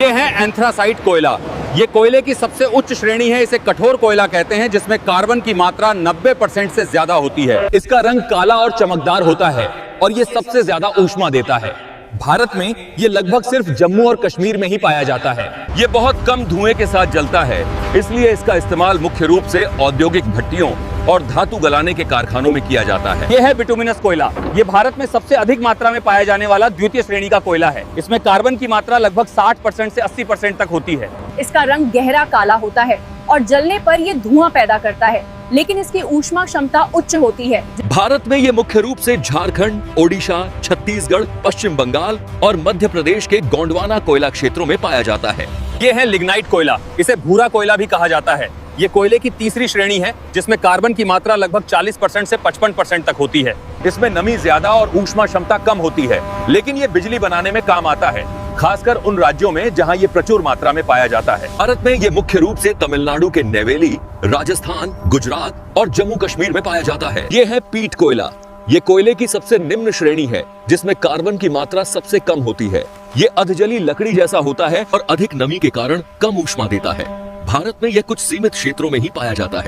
ये है एंथ्रासाइट कोयला। ये कोयले की सबसे उच्च श्रेणी है। इसे कठोर कोयला कहते हैं, जिसमें कार्बन की मात्रा 90% से ज्यादा होती है। इसका रंग काला और चमकदार होता है और ये सबसे ज्यादा ऊष्मा देता है। भारत में ये लगभग सिर्फ जम्मू और कश्मीर में ही पाया जाता है। ये बहुत कम धुएं के साथ जलता है, इसलिए इसका इस्तेमाल मुख्य रूप से औद्योगिक भट्टियों और धातु गलाने के कारखानों में किया जाता है। यह है बिटुमिनस कोयला। ये भारत में सबसे अधिक मात्रा में पाया जाने वाला द्वितीय श्रेणी का कोयला है। इसमें कार्बन की मात्रा लगभग 60% से 80% तक होती है। इसका रंग गहरा काला होता है और जलने पर ये धुआं पैदा करता है, लेकिन इसकी ऊष्मा क्षमता उच्च होती है। भारत में ये मुख्य रूप से झारखंड, ओडिशा, छत्तीसगढ़, पश्चिम बंगाल और मध्य प्रदेश के गोंडवाना कोयला क्षेत्रों में पाया जाता है। ये है लिग्नाइट कोयला। इसे भूरा कोयला भी कहा जाता है। ये कोयले की तीसरी श्रेणी है, जिसमें कार्बन की मात्रा लगभग 40% से 55% तक होती है। इसमें नमी ज्यादा और ऊष्मा क्षमता कम होती है, लेकिन ये बिजली बनाने में काम आता है, खासकर उन राज्यों में जहां ये प्रचुर मात्रा में पाया जाता है। भारत में ये मुख्य रूप से तमिलनाडु के नेवेली, राजस्थान, गुजरात और जम्मू कश्मीर में पाया जाता है। ये है पीट कोयला। ये कोयले की सबसे निम्न श्रेणी है, जिसमें कार्बन की मात्रा सबसे कम होती है। ये अधजली लकड़ी जैसा होता है और अधिक नमी के कारण कम ऊष्मा देता है। भारत में यह कुछ सीमित क्षेत्रों में ही पाया जाता है।